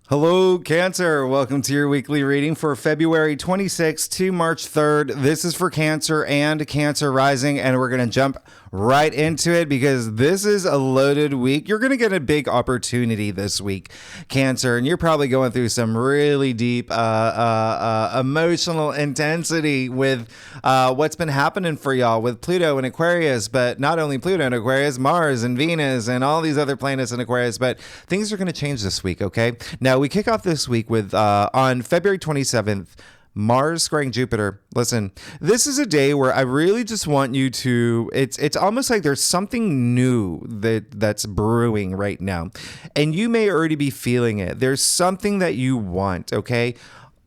Hello, Cancer. Welcome to your weekly reading for February 26th to March 3rd. This is for Cancer and Cancer Rising, and we're going to jump right into it because this is a loaded week. You're going to get a big opportunity this week, Cancer, and you're probably going through some really deep emotional intensity with what's been happening for y'all with Pluto and Aquarius, but not only Pluto and Aquarius, Mars and Venus and all these other planets in Aquarius, but things are going to change this week, okay? Now, we kick off this week with, on February 27th, Mars squaring Jupiter. Listen, this is a day where I really just want you to, it's almost like there's something new that's brewing right now. And you may already be feeling it. There's something that you want, okay?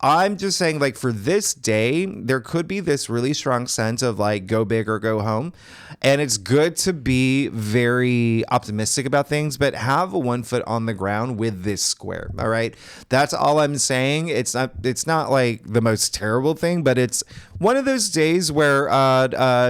I'm just saying, like, for this day, there could be this really strong sense of like go big or go home. And it's good to be very optimistic about things, but have one foot on the ground with this square. All right. That's all I'm saying. It's not like the most terrible thing, but it's one of those days where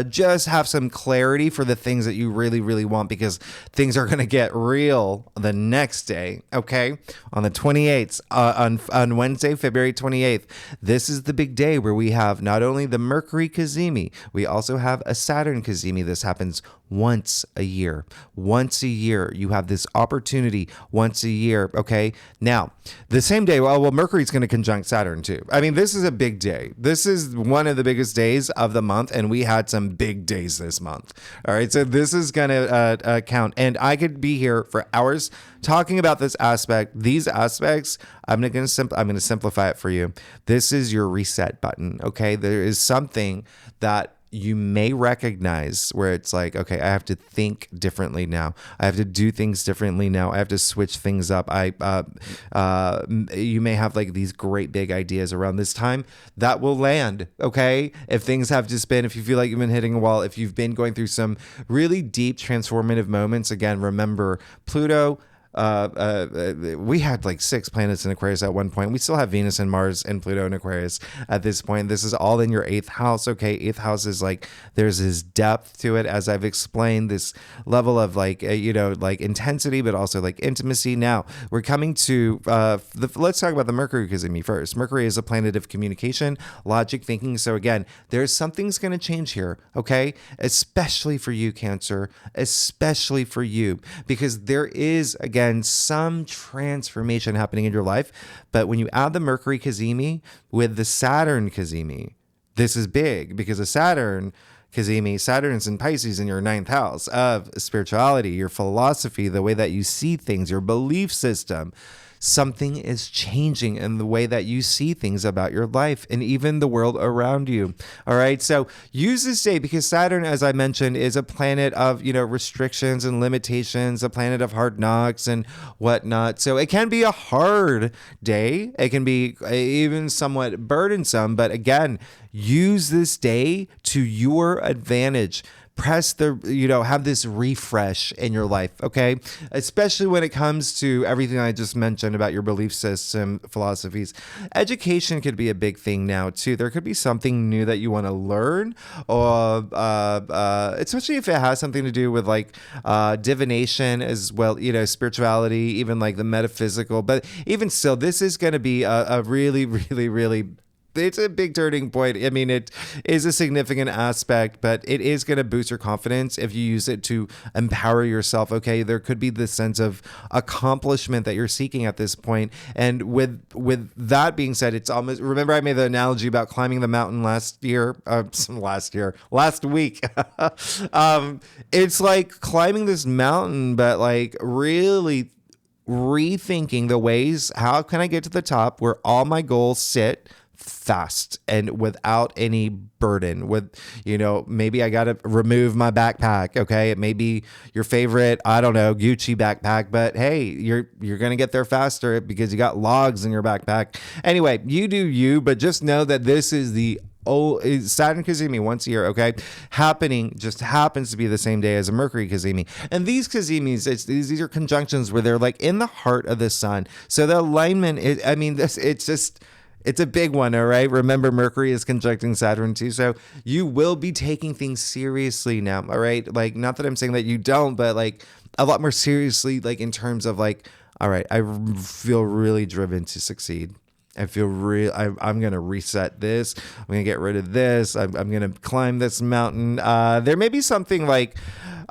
just have some clarity for the things that you really, really want, because things are going to get real the next day. Okay. On the 28th, on Wednesday, February 28th. This is the big day where we have not only the Mercury Cazimi, we also have a Saturn Cazimi. This happens once a year. Once a year, you have this opportunity once a year. Okay. Now, the same day, well, Mercury's going to conjunct Saturn too. I mean, this is a big day. This is one of the biggest days of the month, and we had some big days this month. All right. So this is going to count, and I could be here for hours talking about this aspect. These aspects, I'm going to simplify it for you. This is your reset button. Okay. There is something that you may recognize where it's like, okay, I have to think differently now. I have to do things differently now. I have to switch things up. You may have like these great big ideas around this time that will land. Okay. If things have just been, if you feel like you've been hitting a wall, if you've been going through some really deep transformative moments, again, remember Pluto. We had like 6 planets in Aquarius at one point. We still have Venus and Mars and Pluto in Aquarius at this point. This is all in your 8th house. Okay. 8th house is like, there's this depth to it, as I've explained, this level of like, like intensity, but also like intimacy. Now we're coming to, let's talk about the Mercury Cazimi first. Mercury is a planet of communication, logic, thinking. So again, there's something's going to change here. Okay. Especially for you, Cancer, especially for you, because there is, again, some transformation happening in your life. But when you add the Mercury Cazimi with the Saturn Cazimi, this is big, because a Saturn Cazimi, Saturn's in Pisces in your 9th house of spirituality, your philosophy, the way that you see things, your belief system. Something is changing in the way that you see things about your life and even the world around you. All right. So use this day, because Saturn, as I mentioned, is a planet of, restrictions and limitations, a planet of hard knocks and whatnot. So it can be a hard day. It can be even somewhat burdensome. But again, use this day to your advantage. Press have this refresh in your life, okay? Especially when it comes to everything I just mentioned about your belief system, philosophies. Education could be a big thing now too. There could be something new that you want to learn, or especially if it has something to do with like divination as well, spirituality, even like the metaphysical. But even still, this is going to be a really, really, really, it's a big turning point. I mean, it is a significant aspect, but it is going to boost your confidence if you use it to empower yourself. Okay, there could be this sense of accomplishment that you're seeking at this point. And with that being said, it's almost, remember I made the analogy about climbing the mountain last week. It's like climbing this mountain, but like really rethinking the ways, how can I get to the top where all my goals sit fast and without any burden, with, maybe I got to remove my backpack. Okay. It may be your favorite, I don't know, Gucci backpack, but hey, you're going to get there faster because you got logs in your backpack. Anyway, you do you, but just know that this is the Saturn Cazimi once a year, okay? Just happens to be the same day as a Mercury Cazimi. And these Cazimis, these are conjunctions where they're like in the heart of the sun. So the alignment is, it's a big one, all right? Remember, Mercury is conjuncting Saturn too. So you will be taking things seriously now, all right? Like, not that I'm saying that you don't, but like a lot more seriously, like in terms of like, All right. Feel really driven to succeed. I feel real. I'm going to reset this. I'm going to get rid of this. I'm going to climb this mountain. There may be something like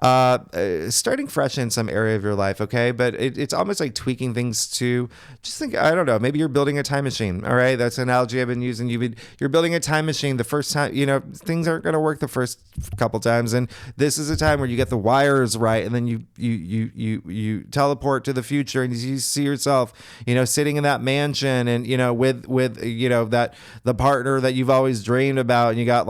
starting fresh in some area of your life. Okay. But it's almost like tweaking things to just think, I don't know, maybe you're building a time machine. All right. That's an analogy I've been using. You're building a time machine. The first time, things aren't going to work the first couple times. And this is a time where you get the wires right. And then you teleport to the future and you see yourself, sitting in that mansion and, with that the partner that you've always dreamed about, and you got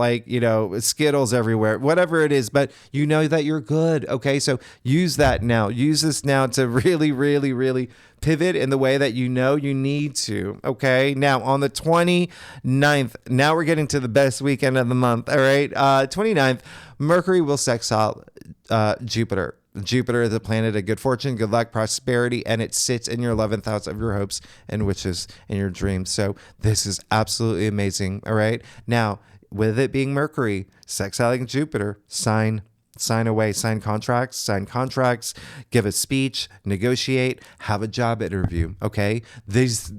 Skittles everywhere, whatever it is, but you know that you're good. Okay, so use that now. Use this now to really, really, really pivot in the way that you need to. Okay, now on the 29th, now we're getting to the best weekend of the month. All right, 29th, Mercury will sextile Jupiter. Jupiter is a planet of good fortune, good luck, prosperity, and it sits in your 11th house of your hopes and wishes and your dreams. So this is absolutely amazing. All right. Now, with it being Mercury, sextiling Jupiter, sign away, sign contracts, give a speech, negotiate, have a job interview. Okay. This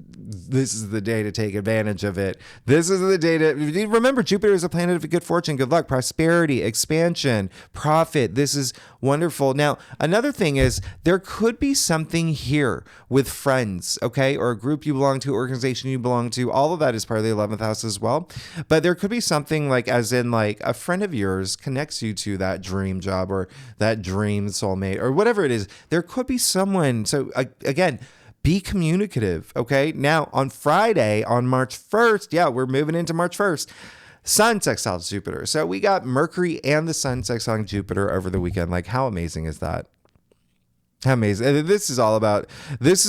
is the day to take advantage of it. This is the day to remember Jupiter is a planet of good fortune, good luck, prosperity, expansion, profit. This is wonderful. Now, another thing is there could be something here with friends, okay, or a group you belong to, organization you belong to. All of that is part of the 11th house as well. But there could be something as in a friend of yours connects you to that dream job or that dream soulmate or whatever it is. There could be someone. So again, be communicative. Okay. Now on Friday, on March 1st, we're moving into March 1st. Sun sextiles Jupiter. So we got Mercury and the Sun sextiling Jupiter over the weekend. How amazing is that? Amazing. This is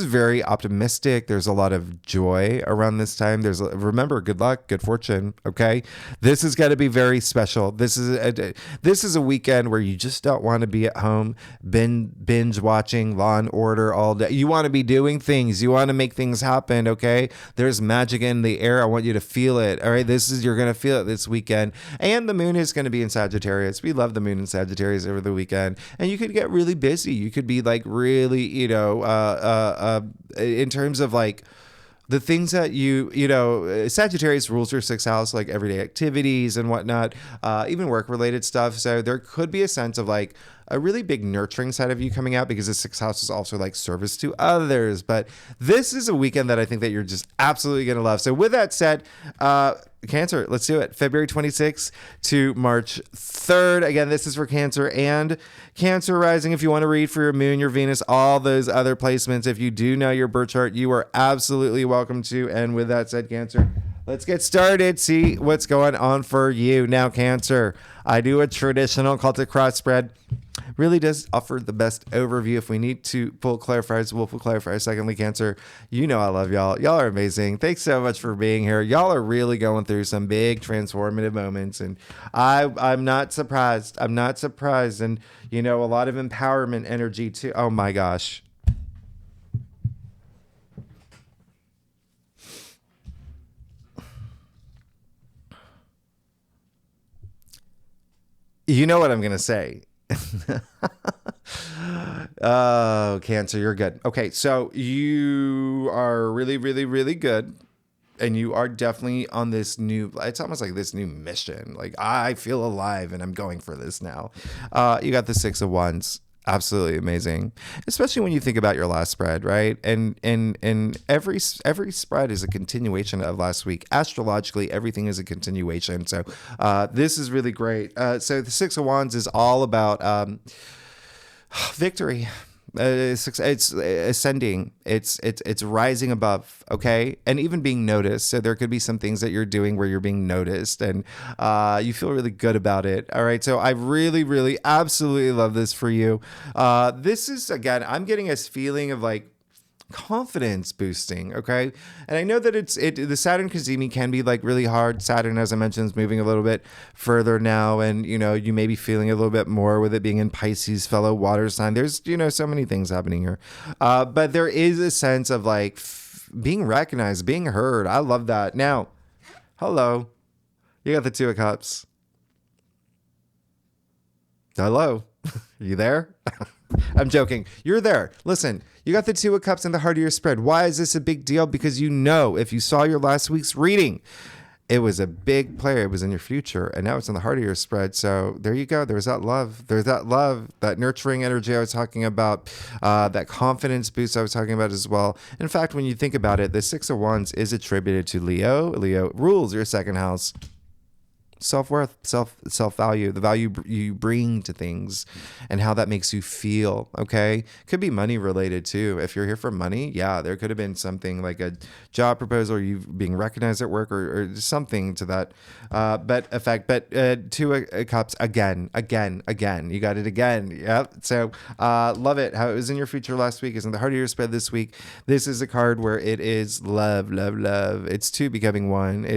very optimistic. There's a lot of joy around this time. Remember, good luck, good fortune. Okay. This is going to be very special. This is a weekend where you just don't want to be at home, binge watching Law and Order all day. You want to be doing things. You want to make things happen. Okay. There's magic in the air. I want you to feel it. All right. You're going to feel it this weekend. And the moon is going to be in Sagittarius. We love the moon in Sagittarius over the weekend. And you could get really busy. You could be really, in terms of the things that Sagittarius rules your sixth house, everyday activities and whatnot, even work related stuff. So there could be a sense of a really big nurturing side of you coming out because the sixth house is also service to others. But this is a weekend that I think that you're just absolutely going to love. So with that said, Cancer, let's do it. February 26th to March 3rd. Again, this is for Cancer and Cancer rising. If you want to read for your moon, your Venus, all those other placements, if you do know your birth chart, you are absolutely welcome to. And with that said, Cancer, let's get started. See what's going on for you. Now, Cancer, I do a traditional Celtic cross spread. Really does offer the best overview. If we need to pull clarifiers, we'll pull clarifiers. Secondly, Cancer, I love y'all. Y'all are amazing. Thanks so much for being here. Y'all are really going through some big transformative moments, and I'm not surprised. I'm not surprised. And a lot of empowerment energy too. Oh my gosh. You know what I'm going to say. Oh, Cancer, you're good. Okay, so you are really, really, really good. And you are definitely on this it's almost like this new mission. I feel alive and I'm going for this now. You got the Six of Wands. Absolutely amazing, especially when you think about your last spread, right? And every spread is a continuation of last week. Astrologically, everything is a continuation. So this is really great. So the Six of Wands is all about victory. It's ascending. It's rising above. Okay, and even being noticed. So there could be some things that you're doing where you're being noticed, and you feel really good about it. All right. So I really, really, absolutely love this for you. This is again. I'm getting a feeling of confidence boosting. Okay. And I know that the Saturn Kazemi can be really hard. Saturn, as I mentioned, is moving a little bit further now. And, you may be feeling a little bit more with it being in Pisces, fellow water sign. There's, so many things happening here. But there is a sense of being recognized, being heard. I love that. Now, hello, you got the Two of Cups. Hello. You there? I'm joking. You're there. Listen, you got the Two of Cups in the heart of your spread. Why is this a big deal? Because you know, if you saw your last week's reading, it was a big player. It was in your future, and now it's in the heart of your spread. So there you go. There's that love. There's that love, that nurturing energy I was talking about, that confidence boost I was talking about as well. In fact, when you think about it, the Six of Wands is attributed to Leo. Leo rules your second house. Self-worth, self-value, the value you bring to things and how that makes you feel. Okay. Could be money related too. If you're here for money, yeah, there could have been something like a job proposal, or you being recognized at work, or something to that effect. But Two of Cups again, you got it again. Yep. So love it. How it was in your future last week is in the heart of your spread this week. This is a card where it is love. It's two becoming one.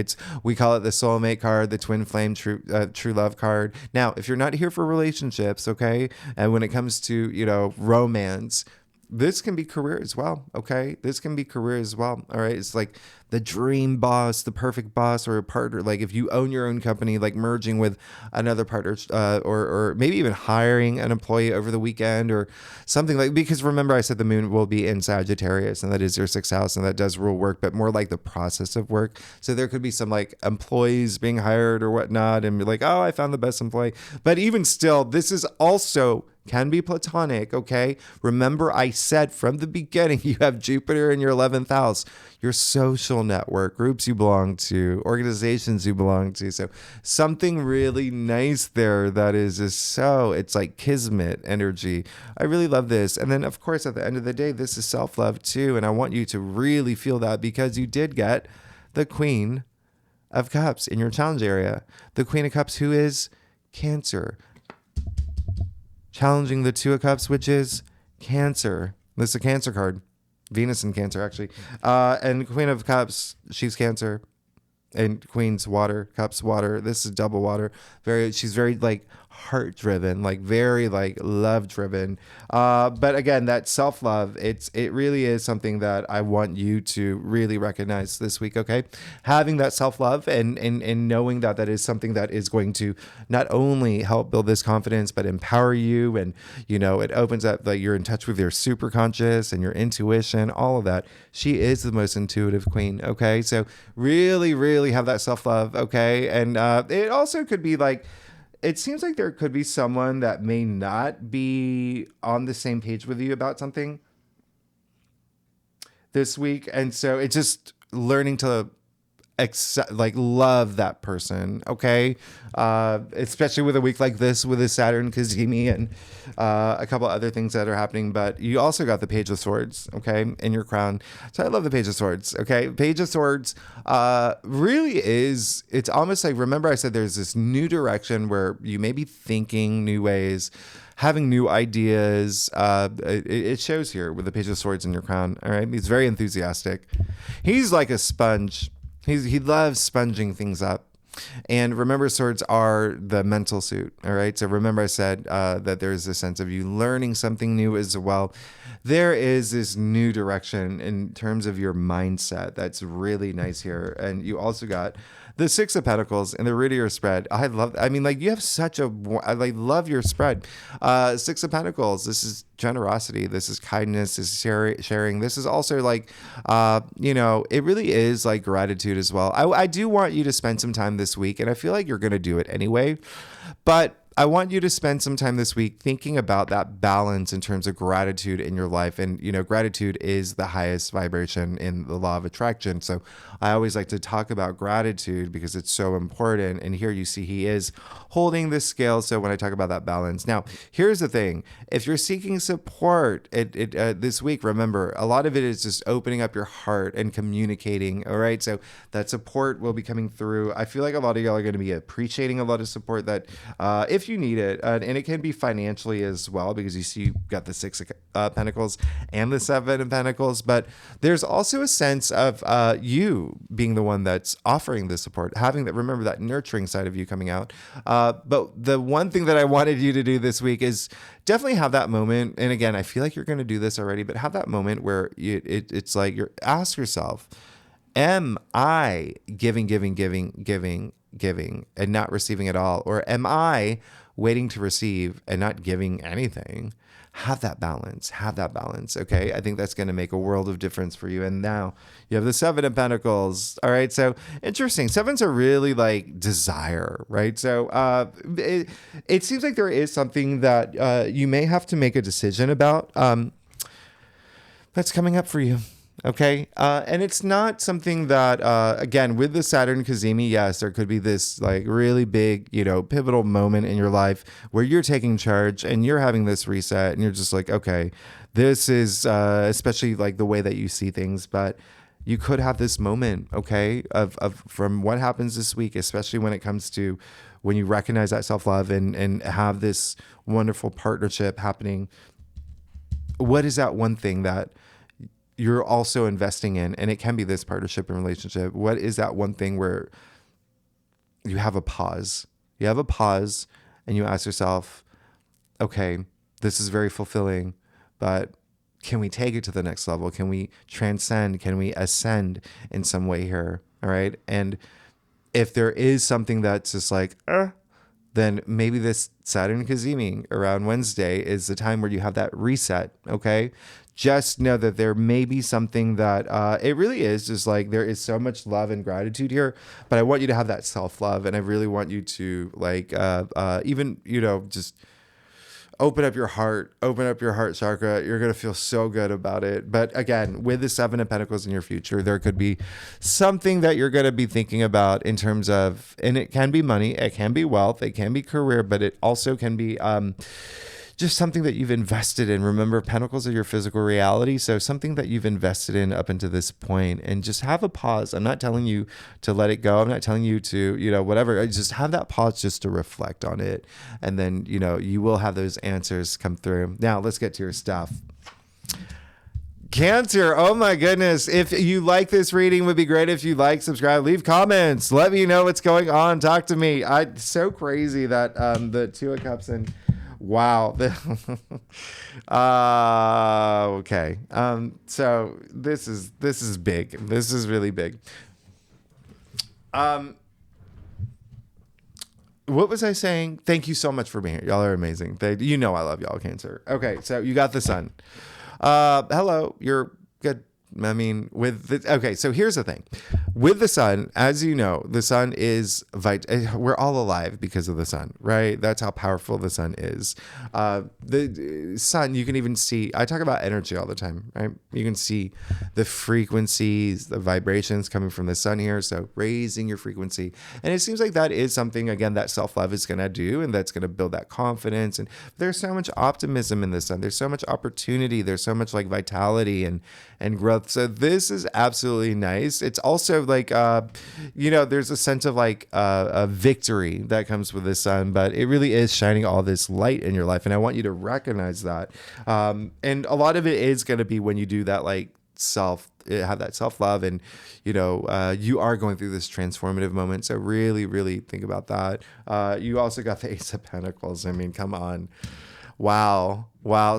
We call it the soulmate card, the twin flame true love card. Now, if you're not here for relationships, okay, and when it comes to romance, this can be career as well. Okay, this can be career as well. All right, it's like the dream boss, the perfect boss, or a partner. Like if you own your own company, like merging with another partner, or maybe even hiring an employee over the weekend or something like. Because remember, I said the moon will be in Sagittarius, and that is your sixth house, and that does rule work, but more like the process of work. So there could be some like employees being hired or whatnot, and be like, oh, I found the best employee. But even still, this is also can be platonic, okay? Remember, I said from the beginning, you have Jupiter in your 11th house, your social network, groups you belong to, organizations you belong to. So something really nice there that is just it's like kismet energy. I really love this. And then, of course, at the end of the day, this is self-love too. And I want you to really feel that because you did get the Queen of Cups in your challenge area. The Queen of Cups, who is Cancer. Challenging the Two of Cups, which is Cancer. This is a Cancer card. Venus in Cancer, actually. And Queen of Cups, she's Cancer. And Queen's water, Cups water. This is double water. She's very like heart driven, like very like love driven. But again, that self love, it really is something that I want you to really recognize this week. Okay, having that self love and knowing that is something that is going to not only help build this confidence, but empower you, and it opens up that you're in touch with your super conscious and your intuition, all of that. She is the most intuitive queen. Okay, so really have that self-love. Okay, and it also could be like, it seems like there could be someone that may not be on the same page with you about something this week, and so it's just learning to love that person. Okay, especially with a week like this with a Saturn Kazemi and a couple other things that are happening. But you also got the Page of Swords, okay, in your crown. So I love the Page of Swords. Okay, Page of Swords really is, it's almost like, remember I said there's this new direction where you may be thinking new ways, having new ideas. It shows here with the Page of Swords in your crown. All right, he's very enthusiastic. He's like a sponge. He loves sponging things up. And remember, swords are the mental suit. All right. So remember I said that there's a sense of you learning something new as well. There is this new direction in terms of your mindset. That's really nice here. And you also got the Six of Pentacles in the root of your spread. I you have I love your spread. Six of Pentacles. This is generosity. This is kindness. This is sharing. This is also like, it really is like gratitude as well. I do want you to spend some time this week, and I feel like you're going to do it anyway, but I want you to spend some time this week thinking about that balance in terms of gratitude in your life. And, gratitude is the highest vibration in the law of attraction. So I always like to talk about gratitude because it's so important. And here you see he is holding this scale. So when I talk about that balance, now here's the thing. If you're seeking support this week, remember, a lot of it is just opening up your heart and communicating. All right. So that support will be coming through. I feel like a lot of y'all are going to be appreciating a lot of support that, if you need it, and it can be financially as well, because you see you've got the Six of Pentacles and the Seven of Pentacles, but there's also a sense of you being the one that's offering the support, having that, remember that nurturing side of you coming out. But the one thing that I wanted you to do this week is definitely have that moment. And again, I feel like you're going to do this already, but have that moment where ask yourself, am I giving giving and not receiving at all? Or am I waiting to receive and not giving anything? Have that balance. Have that balance. Okay. I think that's going to make a world of difference for you. And now you have the Seven of Pentacles. All right. So interesting. Sevens are really like desire, right? So it seems like there is something that you may have to make a decision about that's coming up for you. Okay. And it's not something that, again, with the Saturn Cazimi, yes, there could be this like really big, pivotal moment in your life where you're taking charge and you're having this reset and you're just like, okay, this is, especially like the way that you see things, but you could have this moment, okay, of from what happens this week, especially when it comes to when you recognize that self-love and have this wonderful partnership happening. What is that one thing that you're also investing in? And it can be this partnership and relationship. What is that one thing where you have a pause? You have a pause and you ask yourself, okay, this is very fulfilling, but can we take it to the next level? Can we transcend? Can we ascend in some way here? All right. And if there is something that's just like, then maybe this Saturn Cazimi around Wednesday is the time where you have that reset. Okay. Just know that there may be something that it really is just like there is so much love and gratitude here, but I want you to have that self-love. And I really want you to like even, just open up your heart chakra. You're going to feel so good about it. But again, with the Seven of Pentacles in your future, there could be something that you're going to be thinking about in terms of, and it can be money, it can be wealth, it can be career, but it also can be just something that you've invested in. Remember, Pentacles are your physical reality. So something that you've invested in up until this point, and just have a pause. I'm not telling you to let it go. I'm not telling you to, whatever. Just have that pause just to reflect on it. And then, you will have those answers come through. Now let's get to your stuff. Cancer. Oh my goodness. If you like this reading, it would be great if you like, subscribe, leave comments. Let me know what's going on. Talk to me. It's so crazy that the Two of Cups and wow. Okay. So this is big. This is really big. What was I saying? Thank you so much for being here. Y'all are amazing. I love y'all, Cancer. Okay. So you got the Sun. Hello. You're good. I mean, okay, so here's the thing. With the Sun, as you know, the Sun is we're all alive because of the Sun, right? That's how powerful the Sun is. The Sun, you can even see, I talk about energy all the time, right? You can see the frequencies, the vibrations coming from the Sun here. So raising your frequency. And it seems like that is something, again, that self-love is going to do, and that's going to build that confidence. And there's so much optimism in the Sun. There's so much opportunity. There's so much like vitality and growth. So this is absolutely nice. It's also like, there's a sense of like a victory that comes with the Sun, but it really is shining all this light in your life. And I want you to recognize that. And a lot of it is going to be when you do that, like have that self-love and, you are going through this transformative moment. So really, really think about that. You also got the Ace of Pentacles. I mean, come on. Wow.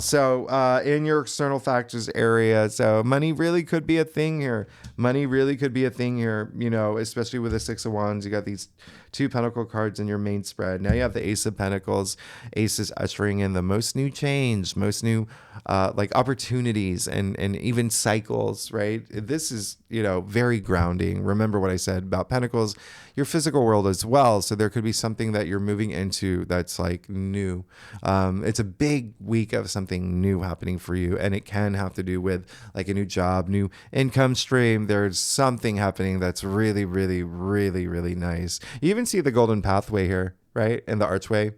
So in your external factors area, so money really could be a thing here. Especially with the Six of Wands. You got these two Pentacle cards in your main spread. Now you have the Ace of Pentacles. Ace is ushering in the most new change, most new like opportunities and even cycles, right? This is, very grounding. Remember what I said about Pentacles, your physical world as well. So there could be something that you're moving into that's like new. It's a big week of something new happening for you. And it can have to do with like a new job, new income stream. There's something happening that's really, really, really, really nice. You even see the golden pathway here, right? And the archway.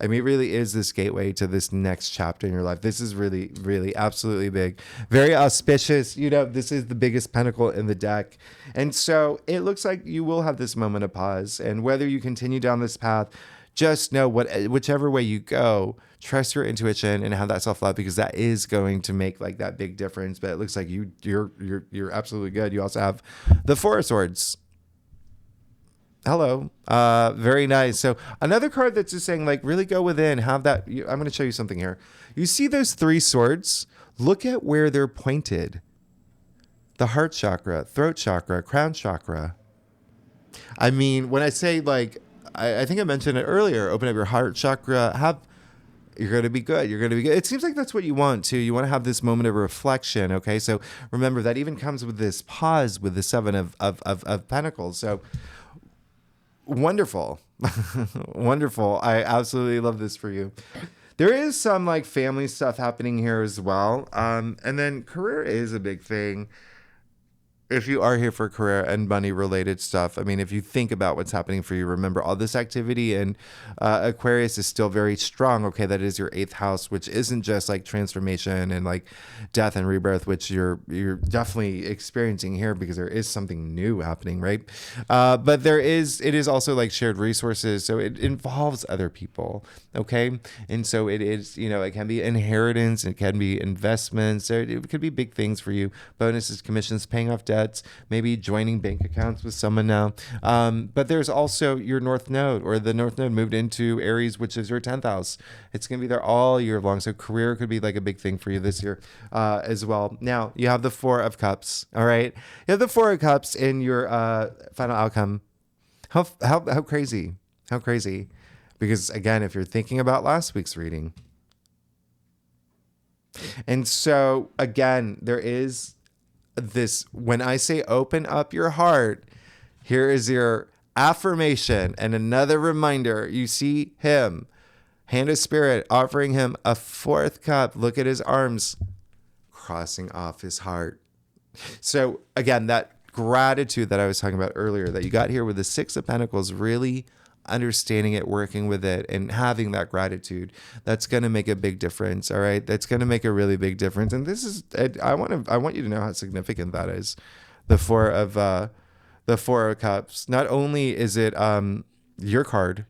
I mean, it really is this gateway to this next chapter in your life. This is really, really absolutely big. Very auspicious. This is the biggest pentacle in the deck. And so it looks like you will have this moment of pause. And whether you continue down this path, just know whichever way you go, trust your intuition and have that self-love, because that is going to make like that big difference. But it looks like you're absolutely good. You also have the Four of Swords. Hello. Very nice. So another card that's just saying like really go within, have that. I'm going to show you something here. You see those three swords? Look at where they're pointed. The heart chakra, throat chakra, crown chakra. I mean, when I say like, I think I mentioned it earlier, open up your heart chakra, you're going to be good. You're going to be good. It seems like that's what you want too. You want to have this moment of reflection. Okay. So remember that even comes with this pause with the seven of pentacles. So wonderful. Wonderful. I absolutely love this for you. There is some like family stuff happening here as well. And then career is a big thing. If you are here for career and money related stuff, I mean, if you think about what's happening for you, remember all this activity in Aquarius is still very strong. Okay, that is your 8th house, which isn't just like transformation and like death and rebirth, which you're definitely experiencing here because there is something new happening, right? But it is also like shared resources, so it involves other people. Okay, and so it is, it can be inheritance, it can be investments, it could be big things for you, bonuses, commissions, paying off debt. Maybe joining bank accounts with someone now. But there's also your North Node, or the North Node moved into Aries, which is your 10th house. It's going to be there all year long. So career could be like a big thing for you this year as well. Now, you have the 4 of Cups. All right. You have the 4 of Cups in your final outcome. How crazy. How crazy. Because again, if you're thinking about last week's reading. And so again, there is this, when I say open up your heart, here is your affirmation and another reminder. You see him, hand of spirit, offering him a 4th cup. Look at his arms crossing off his heart. So again, that gratitude that I was talking about earlier that you got here with the 6 of Pentacles, really understanding it, working with it, and having that gratitude, that's going to make a big difference. All right. That's going to make a really big difference. And this is, I want you to know how significant that is. The 4 of Cups. Not only is it, your card,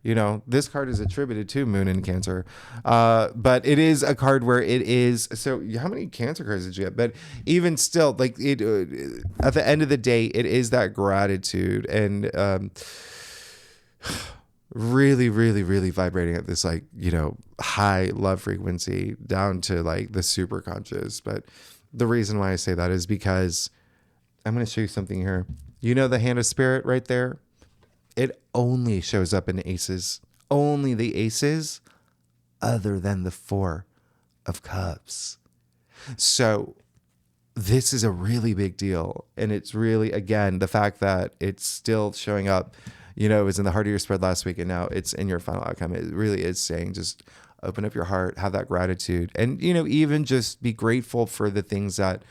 this card is attributed to Moon in Cancer, but it is a card where it is. So how many Cancer cards did you get? But even still, like it, at the end of the day, it is that gratitude and, really, really, really vibrating at this like, high love frequency down to like the super conscious. But the reason why I say that is because I'm going to show you something here. The hand of spirit right there? It only shows up in aces. Only the aces other than the 4 of Cups. So this is a really big deal. And it's really, again, the fact that it's still showing up. It was in the heart of your spread last week, and now it's in your final outcome. It really is saying just open up your heart, have that gratitude, and, even just be grateful for the things that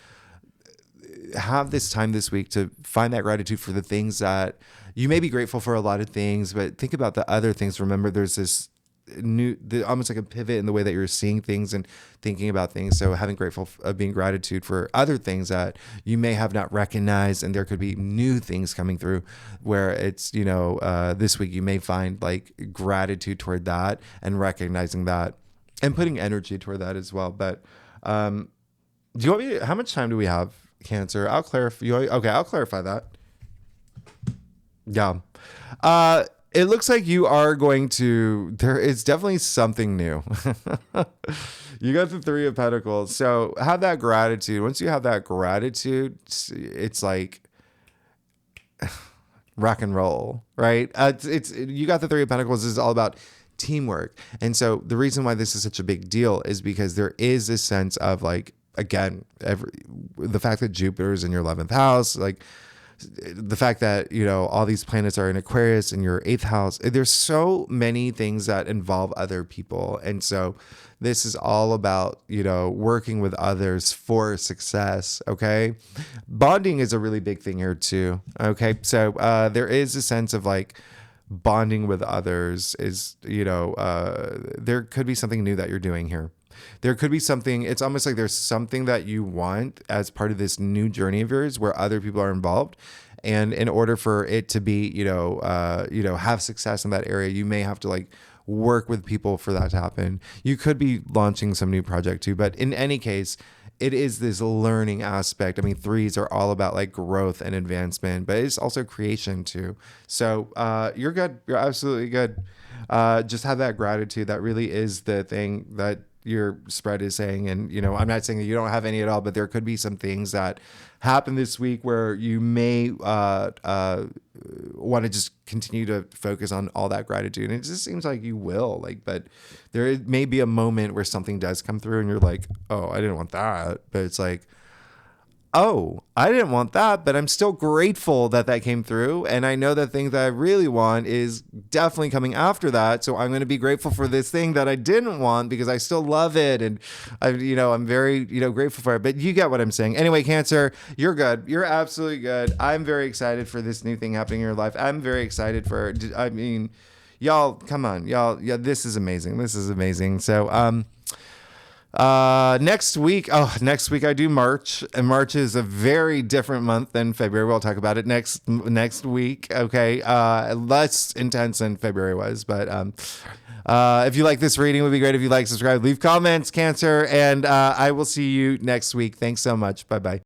have this time this week to find that gratitude for the things that you may be grateful for. A lot of things, but think about the other things. Remember, there's this almost like a pivot in the way that you're seeing things and thinking about things. So being gratitude for other things that you may have not recognized, and there could be new things coming through where it's, this week you may find like gratitude toward that and recognizing that and putting energy toward that as well. But do you want me how much time do we have, Cancer? I'll clarify. Okay, I'll clarify that. Yeah. It looks like you are going to, there is definitely something new. You got the 3 of Pentacles. So have that gratitude. Once you have that gratitude, it's like rock and roll, right? You got the 3 of Pentacles. This is all about teamwork. And so the reason why this is such a big deal is because there is this sense of like, again, the fact that Jupiter is in your 11th house, like, the fact that, all these planets are in Aquarius in your 8th house, there's so many things that involve other people. And so this is all about, working with others for success. Okay. Bonding is a really big thing here too. Okay. So there is a sense of like bonding with others is, there could be something new that you're doing here. There could be something, it's almost like there's something that you want as part of this new journey of yours where other people are involved. And in order for it to be, have success in that area, you may have to like work with people for that to happen. You could be launching some new project too, but in any case, it is this learning aspect. I mean, 3s are all about like growth and advancement, but it's also creation too. So you're good. You're absolutely good. Just have that gratitude. That really is the thing that, your spread is saying. And, you know, I'm not saying that you don't have any at all, but there could be some things that happen this week where you may want to just continue to focus on all that gratitude. And it just seems like you will, like, but there may be a moment where something does come through and you're like, oh, I didn't want that. But it's like, oh, I didn't want that, but I'm still grateful that that came through. And I know the thing that I really want is definitely coming after that. So I'm going to be grateful for this thing that I didn't want because I still love it. And I'm very, grateful for it, but you get what I'm saying. Anyway, Cancer, you're good. You're absolutely good. I'm very excited for this new thing happening in your life. I'm very excited for, y'all, come on, y'all. Yeah, this is amazing. This is amazing. So, next week I do March, and March is a very different month than February. We'll talk about it next week. Okay. Less intense than February was, but, if you like this reading, it would be great if you like, subscribe, leave comments, Cancer, and, I will see you next week. Thanks so much. Bye-bye.